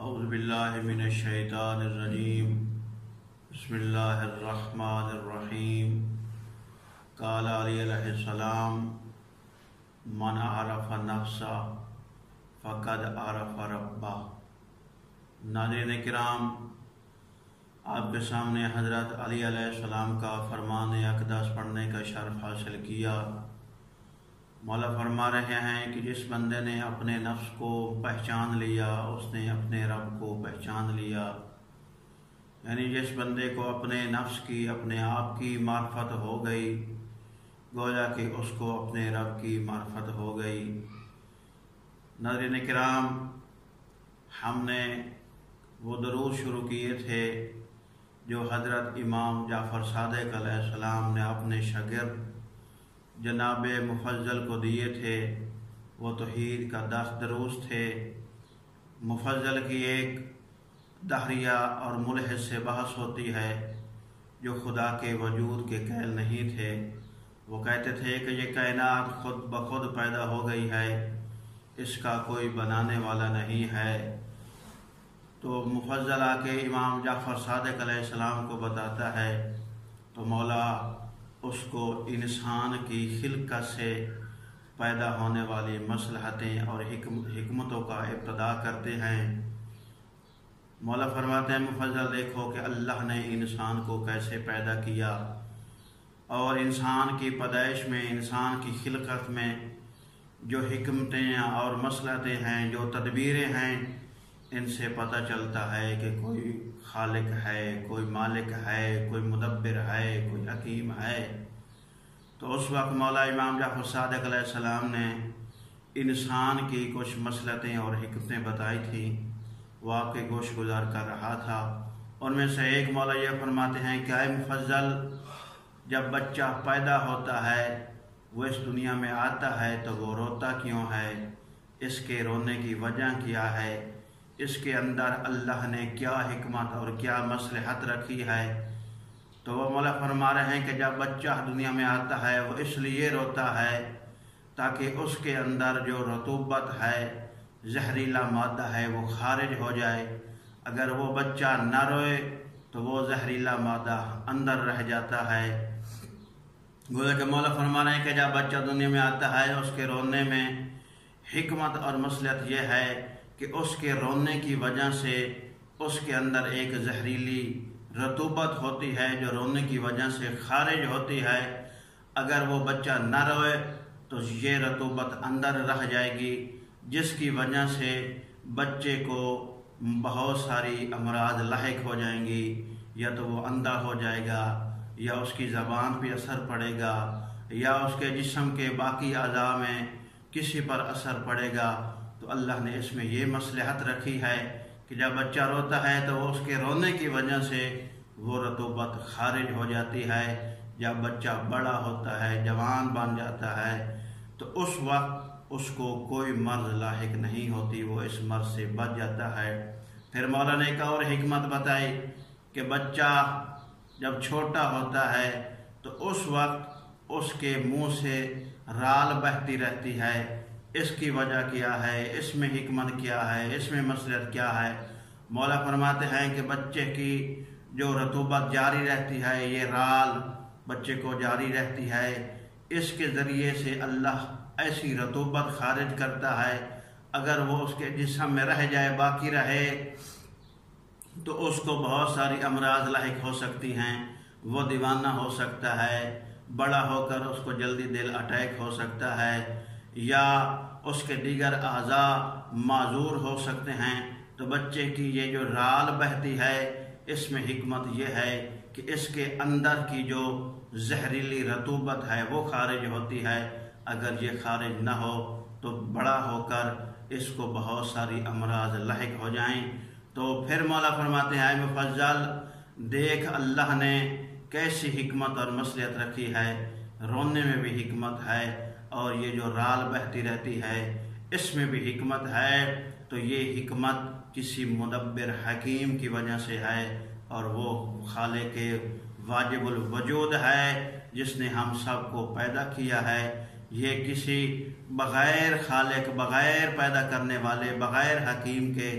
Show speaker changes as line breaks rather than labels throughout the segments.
अऊज़ु बिल्लाहि मिनश शैतानिर रजीम। बिस्मिल्लाहिर रहमानिर रहीम। क़ाल अली अलैहिस्सलाम मन अरफ़ नफ़्सा फ़क़द अरफ़ रब्बह। नाज़रीन किराम, आपके सामने हज़रत अली अलैहिस्सलाम का फ़रमान अक़दस पढ़ने का शर्फ़ हासिल किया। मौला फरमा रहे हैं कि जिस बंदे ने अपने नफ्स को पहचान लिया उसने अपने रब को पहचान लिया। यानी जिस बंदे को अपने नफ्स की, अपने आप की मार्फत हो गई, गोया कि उसको अपने रब की मार्फत हो गई। नाज़रीन किराम, हमने वो दरूद शुरू किए थे जो हज़रत इमाम जाफ़र सादिक़ अलैहिस्सलाम ने अपने शागिर्द जनाब मुफज़्ज़ल को दिए थे। वो तौहीद का 10 दरूस थे। मुफज़्ज़ल की एक दहरिया और मुल्हिद से बहस होती है जो खुदा के वजूद के कैल नहीं थे। वो कहते थे कि ये कायनात खुद ब खुद पैदा हो गई है, इसका कोई बनाने वाला नहीं है। तो मुफज़्ज़ल आके इमाम जाफ़र सादिक़ अलैहिस्सलाम को बताता है तो मौला उसको इंसान की खिलकत से पैदा होने वाली मसलहतें और हिकमतों का इब्तिदा करते हैं। मौला फरमाते हैं मुफज़्ज़ल देखो कि अल्लाह ने इंसान को कैसे पैदा किया और इंसान की पैदाइश में, इंसान की खिलकत में जो हिकमतें और मसलहतें हैं, जो तदबीरें हैं, इनसे पता चलता है कि कोई खालिक है, कोई मालिक है, कोई मुदब्बिर है, कोई हकीम है। तो उस वक्त मौला इमाम जाफ़र सादिक़ अलैहिस्सलाम ने इंसान की कुछ मसलहतें और हिकमतें बताई थी। वो आपके गोश गुजार कर रहा था। उनमें से एक मौला ये फरमाते हैं क्या मुफज़्ज़ल, जब बच्चा पैदा होता है, वो इस दुनिया में आता है तो वो रोता क्यों है? इसके रोने की वजह क्या है? इसके अंदर अल्लाह ने क्या हिकमत और क्या मसलहत रखी है? तो वह मौला फरमा रहे हैं कि जब बच्चा दुनिया में आता है वो इसलिए रोता है ताकि उसके अंदर जो रतूबत है, जहरीला मादा है, वो खारिज हो जाए। अगर वो बच्चा न रोए तो वो जहरीला मादा अंदर रह जाता है। गोया कि मौला फरमा रहे हैं कि जब बच्चा दुनिया में आता है उसके रोने में हिकमत और मसलहत यह है कि उसके रोने की वजह से उसके अंदर एक जहरीली रतूबत होती है जो रोने की वजह से खारिज होती है। अगर वो बच्चा न रोए तो ये रतूबत अंदर रह जाएगी, जिसकी वजह से बच्चे को बहुत सारी अमराज लाहिक हो जाएंगी। या तो वो अंधा हो जाएगा, या उसकी ज़बान पे असर पड़ेगा, या उसके जिस्म के बाकी अज़ा में किसी पर असर पड़ेगा। तो अल्लाह ने इसमें ये मसलहत रखी है कि जब बच्चा रोता है तो उसके रोने की वजह से वो रतूबत खारिज हो जाती है। जब बच्चा बड़ा होता है, जवान बन जाता है, तो उस वक्त उसको कोई मर्ज़ लाहिक नहीं होती, वो इस मर्ज़ से बच जाता है। फिर मौला ने एक और हिकमत बताई कि बच्चा जब छोटा होता है तो उस वक्त उसके मुँह से राल बहती रहती है। इसकी वजह क्या है? इसमें हिकमत क्या है? इसमें मसलहत क्या है? मौला फरमाते हैं कि बच्चे की जो रतूबत जारी रहती है, ये राल बच्चे को जारी रहती है, इसके ज़रिए से अल्लाह ऐसी रतूबत खारिज करता है। अगर वो उसके जिस्म में रह जाए, बाकी रहे, तो उसको बहुत सारी अमराज लाहिक हो सकती हैं। वो दीवाना हो सकता है, बड़ा होकर उसको जल्दी दिल अटैक हो सकता है, या उसके दीगर आज़ा माजूर हो सकते हैं। तो बच्चे की ये जो राल बहती है, इसमें हिकमत यह है कि इसके अंदर की जो जहरीली रतूबत है वो खारिज होती है। अगर ये खारिज न हो तो बड़ा होकर इसको बहुत सारी अमराज लाहिक हो जाएं। तो फिर मौला फरमाते हैं मुफज़्ज़ल देख अल्लाह ने कैसी हिकमत और मसलहत रखी है। रोने में भी हिकमत है और ये जो राल बहती रहती है इसमें भी हिकमत है। तो ये हिकमत किसी मुदब्बिर हकीम की वजह से है और वो खालिक वाजिबुल वजूद है जिसने हम सब को पैदा किया है। ये किसी बग़ैर खालिक, बग़ैर पैदा करने वाले, बग़ैर हकीम के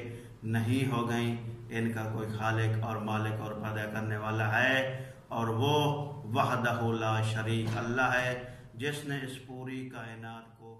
नहीं हो गई। इनका कोई खालिक और मालिक और पैदा करने वाला है, और वो वहदहु ला शरीक अल्लाह है जिसने इस पूरी कायनात को